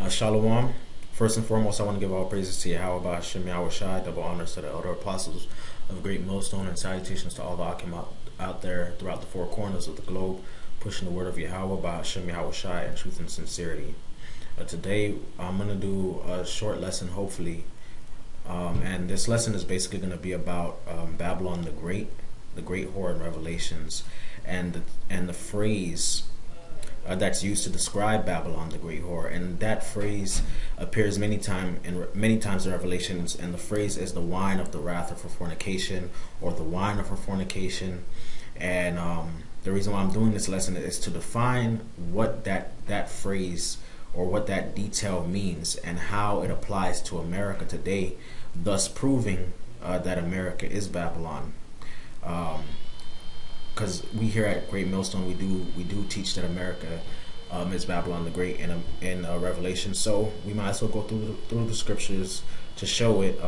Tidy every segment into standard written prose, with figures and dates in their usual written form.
Shalom. First and foremost, I want to give all praises to Yahweh Hashem Yahweh Shai, double honors to the elder apostles of Great Millstone, and salutations to all the Akim out there throughout the four corners of the globe, pushing the word of Yahweh Hashem Yahweh Shai in truth and sincerity. Today, I'm going to do a short lesson, hopefully, and this lesson is basically going to be about Babylon the Great whore in Revelations, and the phrase that's used to describe Babylon the Great Whore, and that phrase appears many times in Revelations, and the phrase is the wine of the wrath of her fornication, or the wine of her fornication. And the reason why I'm doing this lesson is to define what that phrase or what that detail means and how it applies to America today, thus proving that America is Babylon. Because we here at Great Millstone, we do teach that America is Babylon the Great in Revelation. So we might as well go through the scriptures to show it,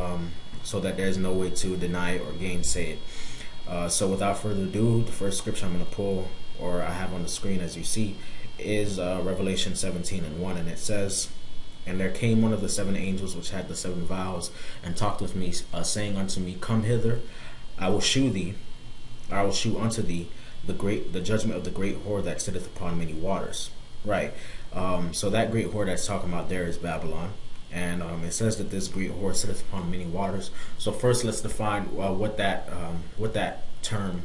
so that there's no way to deny it or gainsay it. So without further ado, the first scripture I'm going to pull, or I have on the screen as you see, is Revelation 17:1, and it says, "And there came one of the seven angels which had the seven vials, and talked with me, saying unto me, Come hither, I will shew unto thee the judgment of the great whore that sitteth upon many waters." Right. So that great whore that's talking about there is Babylon, and it says that this great whore sitteth upon many waters. So first, let's define what that term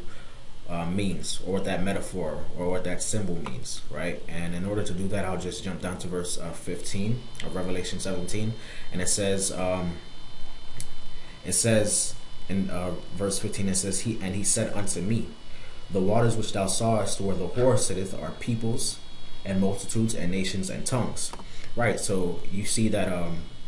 means, or what that metaphor or what that symbol means. Right. And in order to do that, I'll just jump down to verse 15 of Revelation 17, and it says in verse 15, it says, He said unto me, The waters which thou sawest where the whore sitteth are peoples and multitudes and nations and tongues. Right. So you see that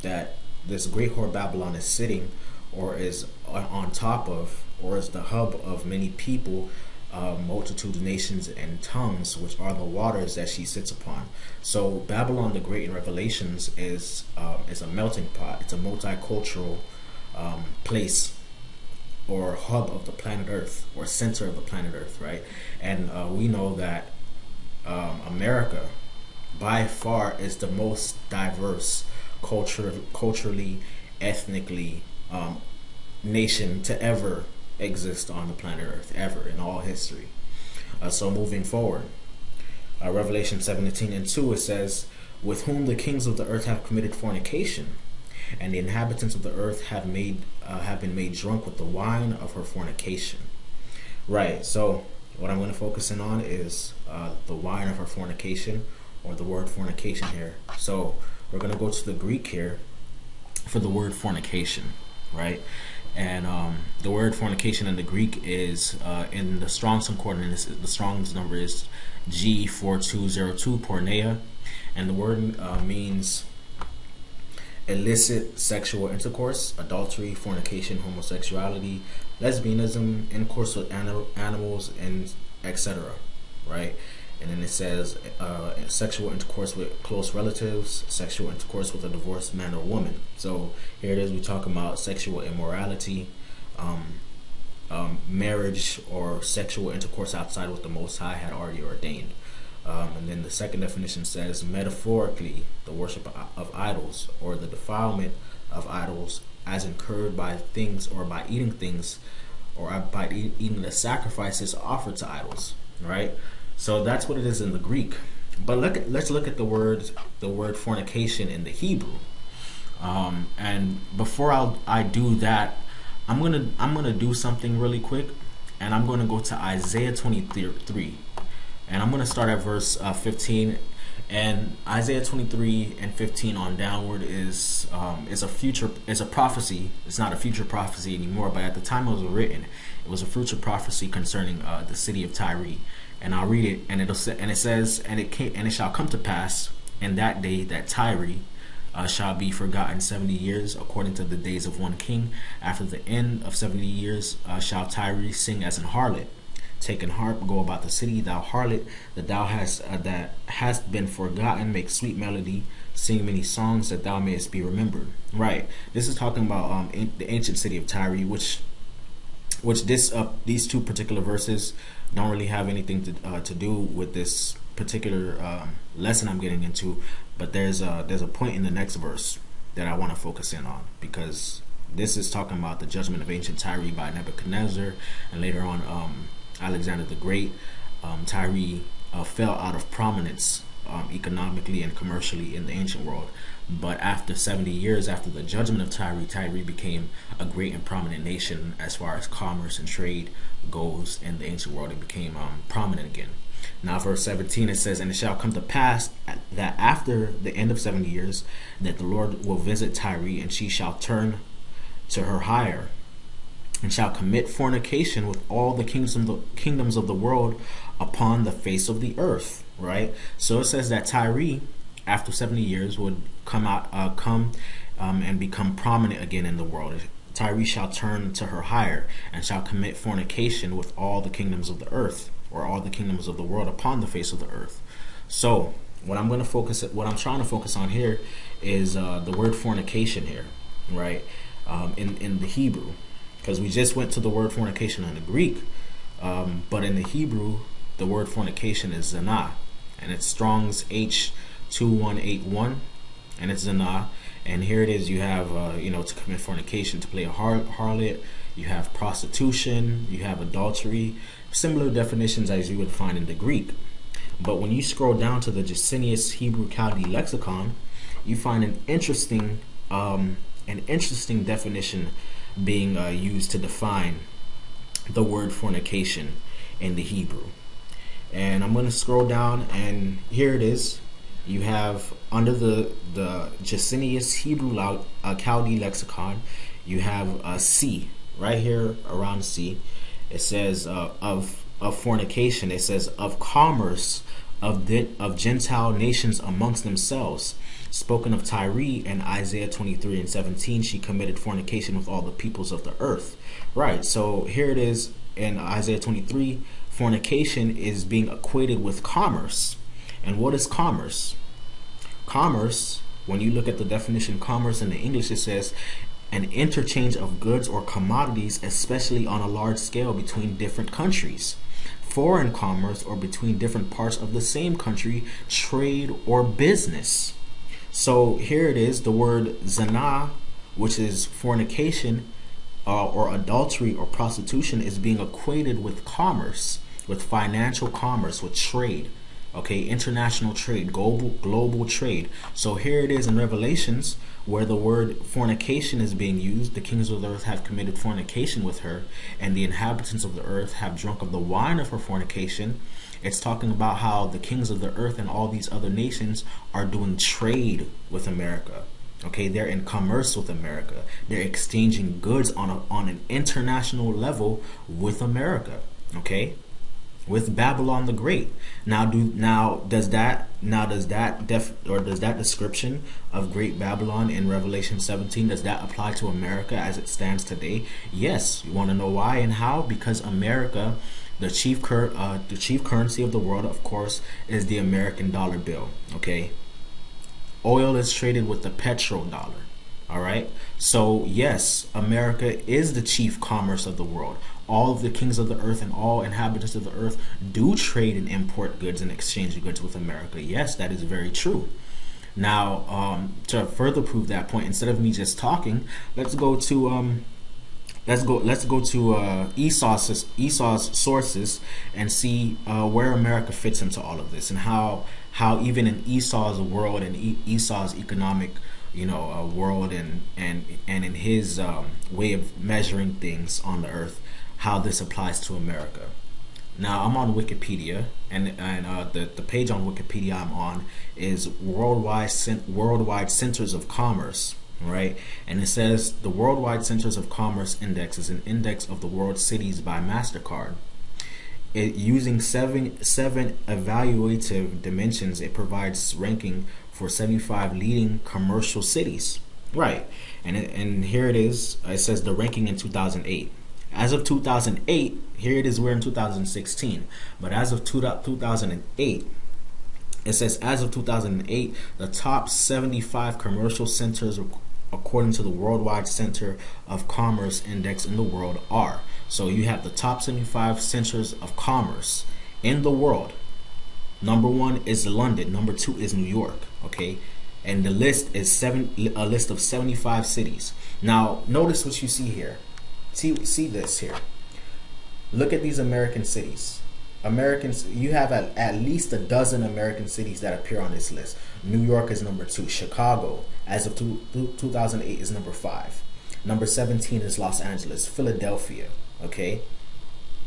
that this great whore Babylon is sitting, or is on top of, or is the hub of many people, multitudes, nations, and tongues, which are the waters that she sits upon. So Babylon the Great in Revelations is a melting pot. It's a multicultural place, or hub of the planet Earth, or center of the planet Earth, right? And we know that America, by far, is the most diverse culturally, ethnically, nation to ever exist on the planet Earth, ever, in all history. So moving forward, Revelation 17:2, it says, "With whom the kings of the earth have committed fornication, and the inhabitants of the earth have been made drunk with the wine of her fornication." Right. So what I'm going to focus in on is the wine of her fornication, or the word fornication here. So we're going to go to the Greek here for the word fornication, right? And the word fornication in the Greek is in the Strong's Concordance. The Strong's number is G4202, porneia, and the word means illicit sexual intercourse, adultery, fornication, homosexuality, lesbianism, intercourse with animals, and etc. Right? And then it says sexual intercourse with close relatives, sexual intercourse with a divorced man or woman. So here it is, we're talking about sexual immorality, marriage, or sexual intercourse outside what the Most High had already ordained. And then the second definition says, metaphorically, the worship of idols, or the defilement of idols as incurred by things, or by eating things, or by eating the sacrifices offered to idols. Right? So that's what it is in the Greek. But let's look at the word fornication in the Hebrew. And before I do that, I'm gonna do something really quick, and I'm gonna go to Isaiah 23. And I'm going to start at verse 15, and Isaiah 23 and 15 on downward is a prophecy. It's not a future prophecy anymore, but at the time it was written, it was a future prophecy concerning the city of Tyre. And I'll read it, and it says, and it shall come to pass in that day that Tyre shall be forgotten 70 years, according to the days of one king. After the end of 70 years shall Tyre sing as an harlot. Take an harp, go about the city, thou harlot, that hast been forgotten, make sweet melody, sing many songs, that thou mayest be remembered. Right. This is talking about the ancient city of Tyre, which these two particular verses don't really have anything to do with this particular lesson I'm getting into, but there's a point in the next verse that I want to focus in on, because this is talking about the judgment of ancient Tyre by Nebuchadnezzar, and later on Alexander the Great. Tyre fell out of prominence economically and commercially in the ancient world. But after 70 years after the judgment of Tyre, Tyre became a great and prominent nation as far as commerce and trade goes in the ancient world. It became prominent again. Now verse 17, it says, "And it shall come to pass that after the end of 70 years, that the Lord will visit Tyre, and she shall turn to her hire, and shall commit fornication with all the kingdoms of the world upon the face of the earth." Right? So it says that Tyre, after 70 years, would come and become prominent again in the world. Tyre shall turn to her hire, and shall commit fornication with all the kingdoms of the earth, or all the kingdoms of the world upon the face of the earth. So what I'm trying to focus on here is the word fornication here, right? In the Hebrew, because we just went to the word fornication in the Greek, but in the Hebrew, the word fornication is zina, and it's Strong's H2181, and it's zina. And here it is. You have to commit fornication, to play a harlot. You have prostitution. You have adultery. Similar definitions as you would find in the Greek. But when you scroll down to the Jacinius Hebrew Chaldee lexicon, you find an interesting definition being used to define the word fornication in the Hebrew. And I'm going to scroll down, and here it is. You have under the Jacinius Hebrew Chaldee lexicon, you have a C right here around C. It says of fornication. It says of commerce of Gentile nations amongst themselves. Spoken of Tyre in Isaiah 23:17, she committed fornication with all the peoples of the earth. Right. So here it is in Isaiah 23. Fornication is being equated with commerce. And what is commerce? Commerce, when you look at the definition commerce in the English, it says an interchange of goods or commodities, especially on a large scale between different countries. Foreign commerce, or between different parts of the same country, trade or business. So here it is, the word zina, which is fornication or adultery or prostitution, is being equated with commerce, with financial commerce, with trade. Okay, international trade, global trade. So here it is in Revelations, where the word fornication is being used. The kings of the earth have committed fornication with her, and the inhabitants of the earth have drunk of the wine of her fornication. It's talking about how the kings of the earth and all these other nations are doing trade with America. Okay, they're in commerce with America. They're exchanging goods on an international level with America. Okay, with Babylon the Great. Does that description of Great Babylon in Revelation 17, does that apply to America as it stands today? Yes. You want to know why and how? Because America, the chief currency of the world, of course, is the American dollar bill. Okay, oil is traded with the petrodollar. All right. So yes, America is the chief commerce of the world. All of the kings of the earth and all inhabitants of the earth do trade and import goods and exchange goods with America. Yes, that is very true. Now, to further prove that point, instead of me just talking, let's go to Esau's sources and see where America fits into all of this, and how even in Esau's world and Esau's economic world and in his way of measuring things on the earth, how this applies to America. Now I'm on Wikipedia, and the page on Wikipedia I'm on is worldwide centers of commerce, right? And it says the Worldwide Centers of Commerce Index is an index of the world's cities by MasterCard. Using seven evaluative dimensions, it provides ranking for 75 leading commercial cities. Right. And here it is. It says the ranking in 2008. As of 2008, here it is, we're in 2016. But as of 2008, it says as of 2008, the top 75 commercial centers according to the Worldwide Center of Commerce Index in the world are. So you have the top 75 centers of commerce in the world. Number one is London. Number two is New York. Okay, and the list is a list of 75 cities. Now, notice what you see here. See this here. Look at these American cities. Americans, you have at least a dozen American cities that appear on this list. New York is number 2. Chicago, as of 2008, is number 5. Number 17 is Los Angeles. Philadelphia. Okay.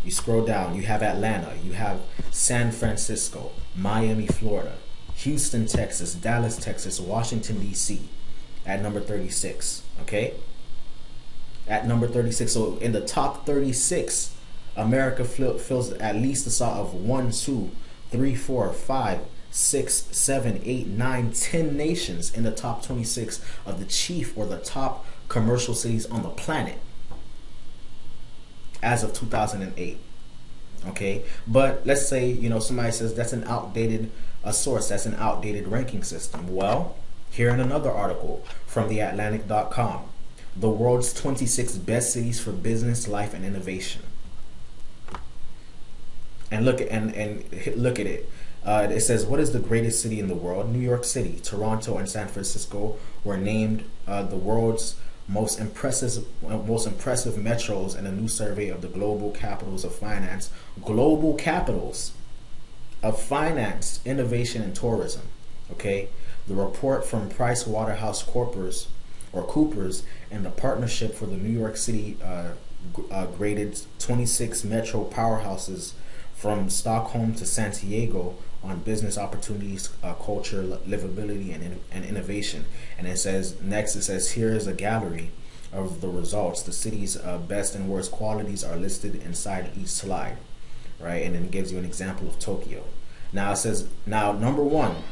You scroll down. You have Atlanta. You have San Francisco, Miami, Florida, Houston, Texas, Dallas, Texas, Washington, D.C. at number 36. Okay. At number 36. So in the top 36, America fills at least the sort of 1, 2, 3, 4, 5, 6, 7, 8, 9, 10 nations in the top 26 of the chief or the top commercial cities on the planet as of 2008. Okay, but let's say, you know, somebody says that's an outdated source, that's an outdated ranking system. Well, here in another article from theatlantic.com, the world's 26 best cities for business, life, and innovation. And look at look at it. It says, what is the greatest city in the world? New York City, Toronto, and San Francisco were named the world's most impressive metros in a new survey of the global capitals of finance, innovation, and tourism. Okay, the report from Coopers and the Partnership for the New York City graded 26 metro powerhouses from Stockholm to Santiago on business opportunities, culture, livability, and innovation. And it says, next it says, here is a gallery of the results. The city's best and worst qualities are listed inside each slide, right? And then it gives you an example of Tokyo. Now it says, now number one,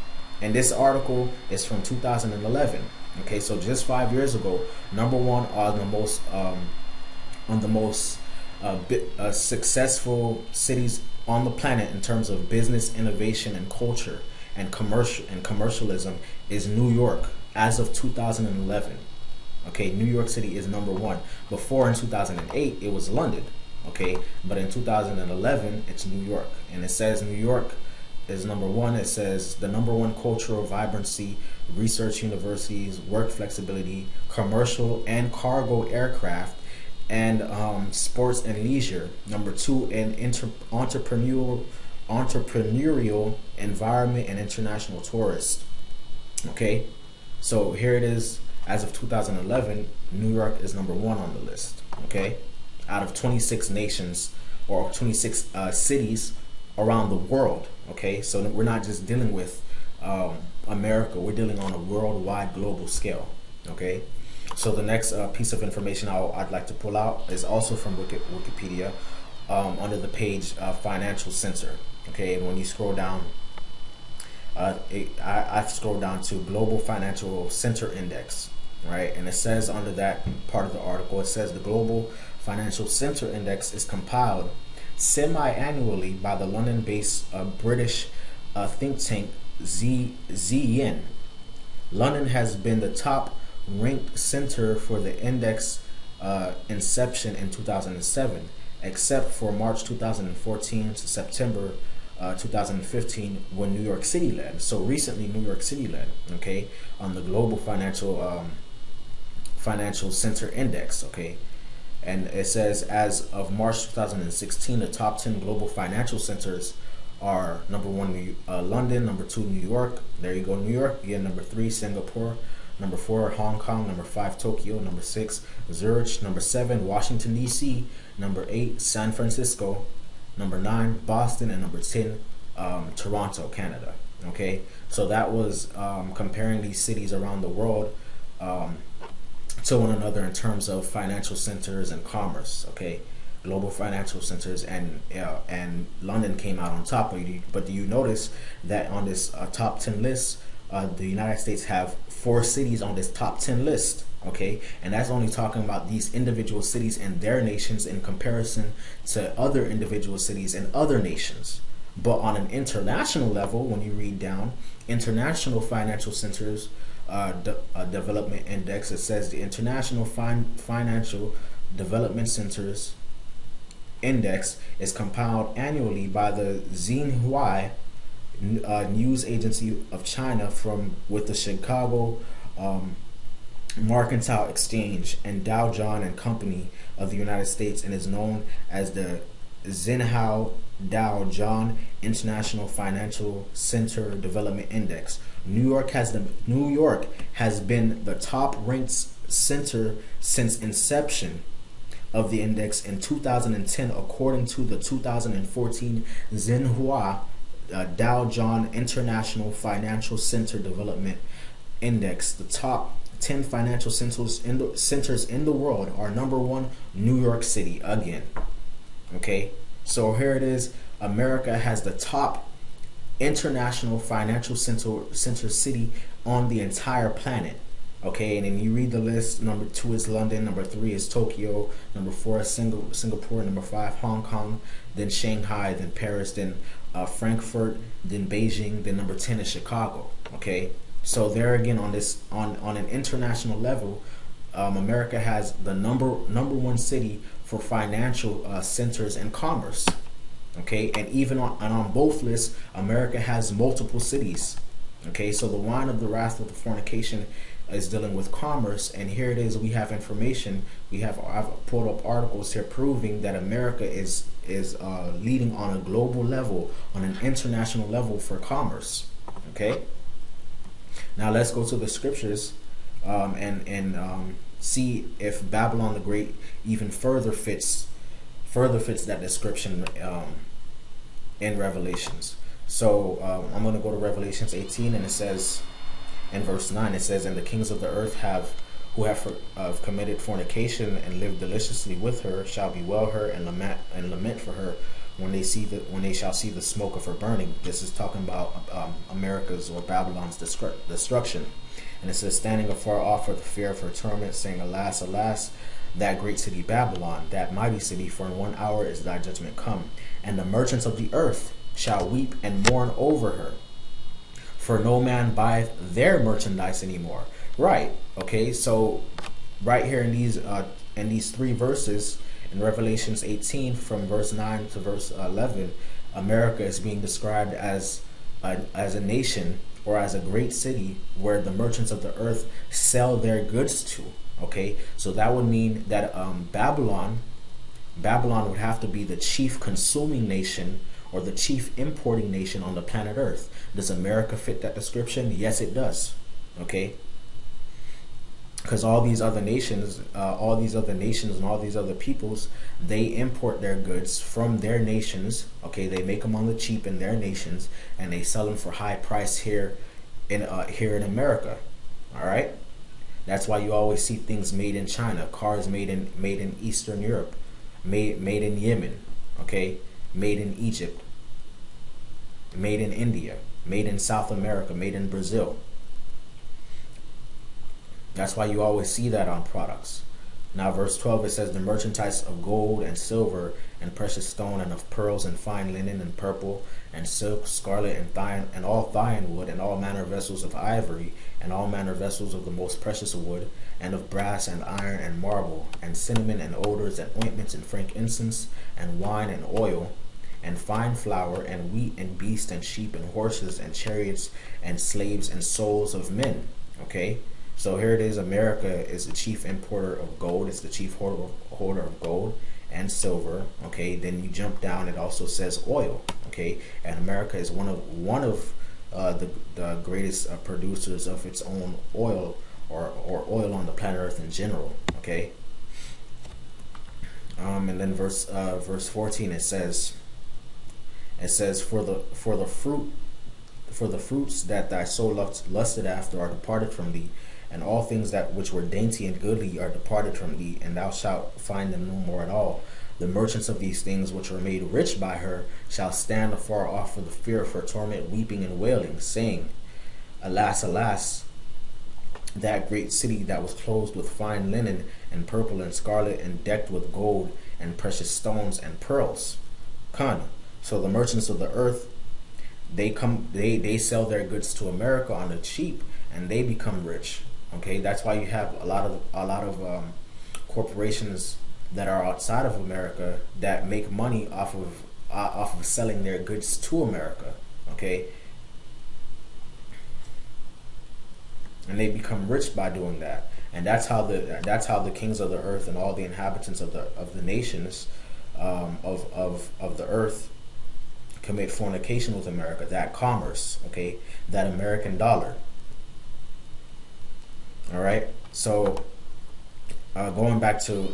and this article is from 2011. Okay, so just 5 years ago, number one on the most successful cities on the planet in terms of business, innovation, and culture and commercialism is New York as of 2011. Okay, New York City is number one. Before, in 2008, it was London. Okay, but in 2011, it's New York, and it says New York is number one. It says the number one cultural vibrancy, research universities, work flexibility, commercial and cargo aircraft, and sports and leisure. Number two, in entrepreneurial environment and international tourists. Okay, so here it is. As of 2011, New York is number one on the list. Okay, out of 26 nations or 26 cities around the world. Okay, so we're not just dealing with America, we're dealing on a worldwide global scale. Okay, so the next piece of information I'd like to pull out is also from Wikipedia, under the page Financial Center. Okay, and when you scroll down, I've scrolled down to Global Financial Center Index, right? And it says under that part of the article, it says the Global Financial Center Index is compiled semi-annually by the London-based British think tank ZEN. London has been the top ranked center for the index inception in 2007, except for March 2014 to September 2015, when New York City led. So recently, New York City led. Okay, on the Global Financial Center Index. Okay, and it says as of March 2016, the top 10 global financial centers are number one, London; number two, New York. There you go, New York. Yeah, number three, Singapore. Number 4, Hong Kong. Number 5, Tokyo. Number 6, Zurich. Number 7, Washington, D.C. Number 8, San Francisco. Number 9, Boston. And number 10, Toronto, Canada. Okay, so that was comparing these cities around the world to one another in terms of financial centers and commerce. Okay, global financial centers, and London came out on top. But do you notice that on this top 10 list, the United States have 4 cities on this top 10 list. Okay, and that's only talking about these individual cities and their nations in comparison to other individual cities and other nations. But on an international level, when you read down, International Financial Centers Development Index, it says the International Financial Development Centers Index is compiled annually by the Xinhua news agency of China with the Chicago Mercantile Exchange and Dow Jones and Company of the United States, and is known as the Zinhao Dow Jones International Financial Center Development Index. New York has been the top ranked center since inception of the index in 2010, according to the 2014 Zinhua Dow Jones International Financial Center Development Index. The top 10 financial centers in the world are: number one, New York City again. Okay, so here it is. America has the top international financial center city on the entire planet. Okay, and then you read the list. Number 2 is London. Number 3 is Tokyo. Number 4 is Singapore. Number 5, Hong Kong. Then Shanghai. Then Paris. Then Frankfurt. Then Beijing. Then number 10 is Chicago. Okay, so there again, on an international level, America has the number one city for financial centers and commerce. Okay, and even on both lists, America has multiple cities. Okay, so the wine of the wrath of the fornication is dealing with commerce, and here it is. We have information. I've pulled up articles here proving that America is leading on a global level, on an international level for commerce. Okay, now let's go to the scriptures and see if Babylon the Great even further fits that description in Revelations. So I'm going to go to Revelations 18, and it says in verse 9, it says, "And the kings of the earth who have committed fornication and lived deliciously with her shall bewail her and lament for her when they shall see the smoke of her burning." This is talking about America's or Babylon's destruction. And it says, "Standing afar off for the fear of her torment, saying, Alas, alas, that great city Babylon, that mighty city, for in 1 hour is thy judgment come. And the merchants of the earth shall weep and mourn over her, for no man buyeth their merchandise anymore." Right. Okay. So right here in these 3 verses in Revelations 18, from verse 9 to verse 11, America is being described as a nation, or as a great city where the merchants of the earth sell their goods to. Okay, so that would mean that Babylon would have to be the chief consuming nation or the chief importing nation on the planet Earth. Does America fit that description? Yes, it does. Okay, because all these other nations and all these other peoples, they import their goods from their nations. Okay, they make them on the cheap in their nations, and they sell them for high price here in America. All right, that's why you always see things made in China, cars made in Eastern Europe, made in Yemen. Okay, made in Egypt, made in India, made in South America, made in Brazil. That's why you always see that on products. Now verse 12, it says, "The merchandise of gold and silver and precious stone and of pearls and fine linen and purple and silk, scarlet and all fine wood and all manner of vessels of ivory and all manner of vessels of the most precious wood and of brass and iron and marble and cinnamon and odors and ointments and frankincense and wine and oil and fine flour and wheat and beasts and sheep and horses and chariots and slaves and souls of men." Okay, so here it is. America is the chief importer of gold. It's the chief holder of gold and silver. Okay, then you jump down, it also says oil. Okay, and America is one of the greatest producers of its own oil, or oil on the planet Earth in general. Okay, and then verse 14, it says for the fruits that thy soul lusted after are departed from thee, and all things that which were dainty and goodly are departed from thee, and thou shalt find them no more at all. The merchants of these things which were made rich by her shall stand afar off for the fear of her torment, weeping and wailing, saying, Alas, alas, that great city that was clothed with fine linen and purple and scarlet and decked with gold and precious stones and pearls. So the merchants of the earth, they sell their goods to America on the cheap, and they become rich. Okay, that's why you have a lot of corporations that are outside of America that make money off of selling their goods to America. Okay, and they become rich by doing that. And that's how the kings of the earth and all the inhabitants of the nations of the earth commit fornication with America. That commerce, okay, that American dollar. All right. So going back to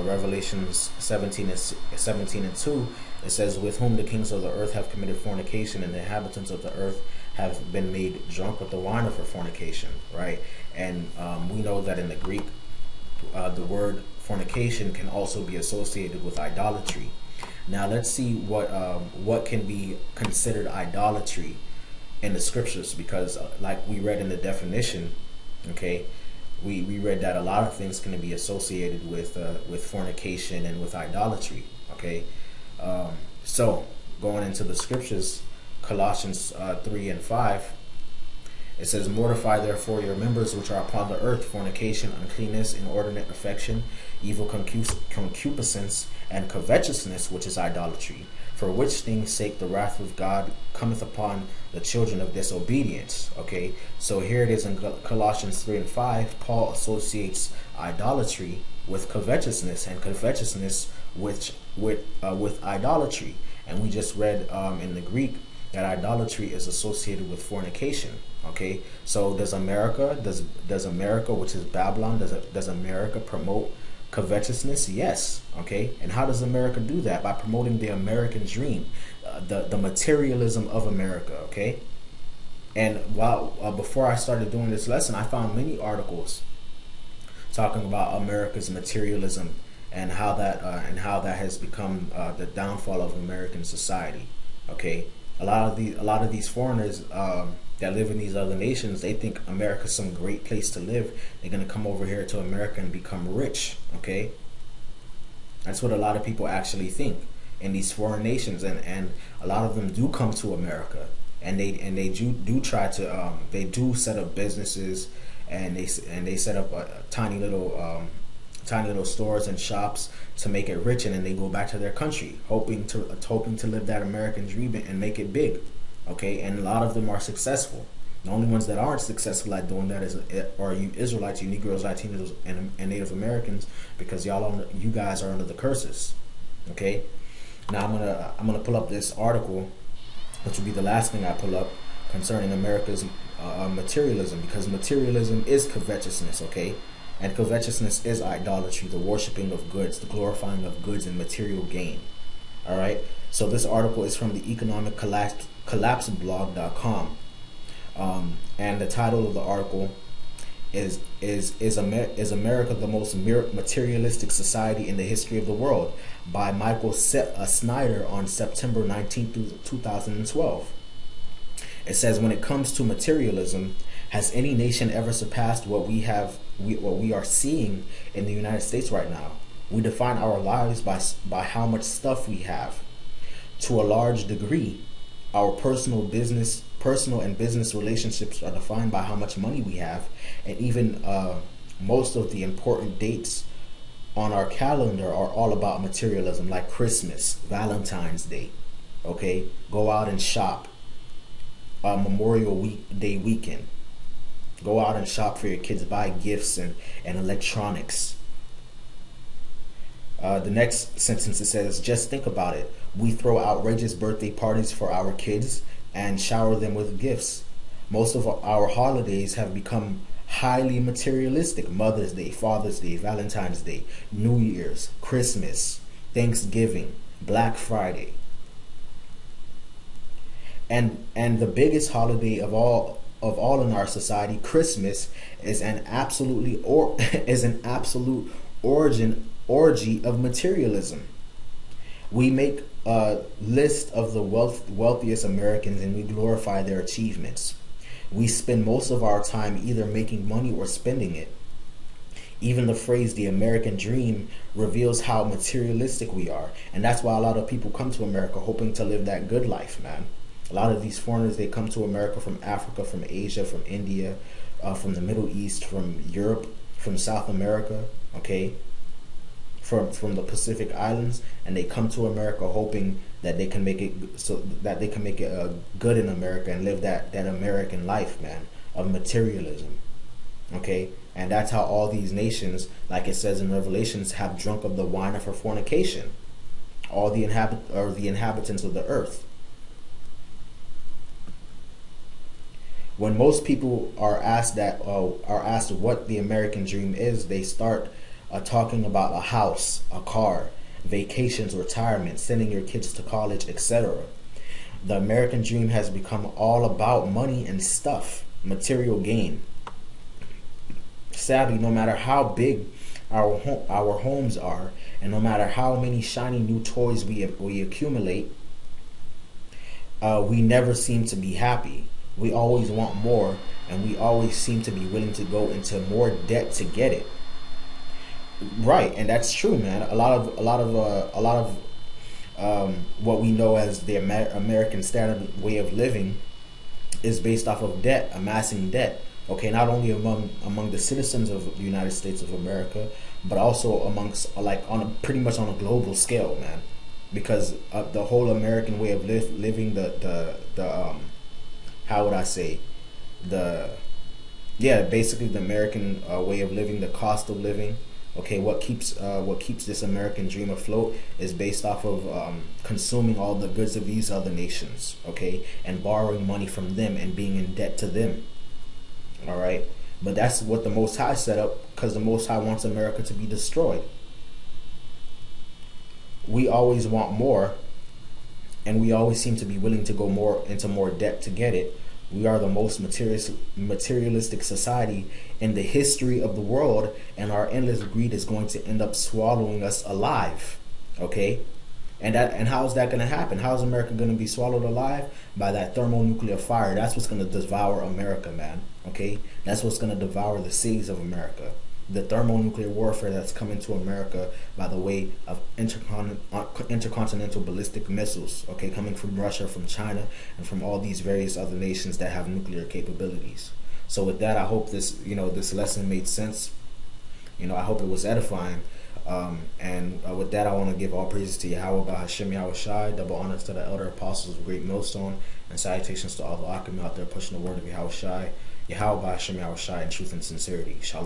Revelations 17:2, it says, "With whom the kings of the earth have committed fornication, and the inhabitants of the earth have been made drunk with the wine of her fornication." Right, and we know that in the Greek, the word fornication can also be associated with idolatry. Now let's see what can be considered idolatry in the scriptures, because like we read in the definition, okay, we read that a lot of things can be associated with fornication and with idolatry. Okay, so going into the scriptures, Colossians 3:5, it says, "Mortify therefore your members which are upon the earth, fornication, uncleanness, inordinate affection, evil concupiscence, and covetousness, which is idolatry. For which things sake the wrath of God cometh upon the children of disobedience." Okay, so here it is in Colossians 3:5. Paul associates idolatry with covetousness, and covetousness with idolatry. And we just read in the Greek that idolatry is associated with fornication. Okay, so does America, which is Babylon, does America promote covetousness? Yes. Okay, and how does America do that? By promoting the American dream, the materialism of America. Okay, and before I started doing this lesson, I found many articles talking about America's materialism and how that has become the downfall of American society. Okay, a lot of these foreigners that live in these other nations, they think America's some great place to live. They're gonna come over here to America and become rich. Okay, that's what a lot of people actually think in these foreign nations, and a lot of them do come to America, and they do try to they do set up businesses, and they set up tiny little stores and shops to make it rich, and then they go back to their country hoping to live that American dream and make it big. Okay, and a lot of them are successful. The only ones that aren't successful at doing that are you Israelites, you Negroes, Latinos, and Native Americans, because you guys are under the curses. Okay, now I'm gonna pull up this article, which will be the last thing I pull up, concerning America's materialism, because materialism is covetousness. Okay, and covetousness is idolatry, the worshiping of goods, the glorifying of goods and material gain. All right. So this article is from the economiccollapseblog.com, and the title of the article is America the most materialistic society in the history of the world, by Michael Snyder on September 19th, 2012. It says, "When it comes to materialism, has any nation ever surpassed what we are seeing in the United States right now? We define our lives by how much stuff we have. To a large degree, our personal and business relationships are defined by how much money we have, and even most of the important dates on our calendar are all about materialism, like Christmas, Valentine's Day. Okay, go out and shop. Memorial Day weekend, go out and shop for your kids, buy gifts and electronics." The next sentence, it says, "Just think about it. We throw outrageous birthday parties for our kids and shower them with gifts. Most of our holidays have become highly materialistic. Mother's Day, Father's Day, Valentine's Day, New Year's, Christmas, Thanksgiving, Black Friday. And the biggest holiday of all in our society, Christmas, is an absolute orgy of materialism. We make a list of the wealthiest Americans, and we glorify their achievements. We spend most of our time either making money or spending it. Even the phrase "the American dream" reveals how materialistic we are, and that's why a lot of people come to America hoping to live that good life, man. A lot of these foreigners, they come to America from Africa, from Asia, from India, from the Middle East, from Europe, from South America, okay, from the Pacific Islands, and they come to America hoping that they can make it good in America and live that American life, man, of materialism. Okay, and that's how all these nations, like it says in Revelations, have drunk of the wine of her fornication. All the inhabitants of the earth. When most people are asked what the American dream is, they start talking about a house, a car, vacations, retirement, sending your kids to college, etc. The American dream has become all about money and stuff, material gain. Sadly, no matter how big our homes are, and no matter how many shiny new toys we accumulate, we never seem to be happy. We always want more, and we always seem to be willing to go into more debt to get it. Right, and that's true, man. A lot of what we know as the American standard way of living is based off of debt, amassing debt. Okay, not only among the citizens of the United States of America, but also amongst like on pretty much on a global scale, man. Because the whole American way of living, the how would I say, the yeah, basically the American way of living, the cost of living. Okay, what keeps this American dream afloat is based off of consuming all the goods of these other nations. Okay, and borrowing money from them and being in debt to them. All right, but that's what the Most High set up, because the Most High wants America to be destroyed. We always want more, and we always seem to be willing to go more into more debt to get it. We are the most materialistic society in the history of the world, and our endless greed is going to end up swallowing us alive. Okay, and how is that going to happen? How is America going to be swallowed alive? By that thermonuclear fire. That's what's going to devour America, man. Okay, that's what's going to devour the cities of America. The thermonuclear warfare that's coming to America by the way of intercontinental ballistic missiles, okay, coming from Russia, from China, and from all these various other nations that have nuclear capabilities. So with that, I hope this lesson made sense. I hope it was edifying. And with that, I want to give all praises to Yahweh, Hashem, Yahweh Shai, double honors to the elder apostles of Great Millstone, and salutations to all the Akim out there pushing the word of Yahweh Shai, Yahweh, Hashem, Yahweh Shai, in truth and sincerity. Shalom.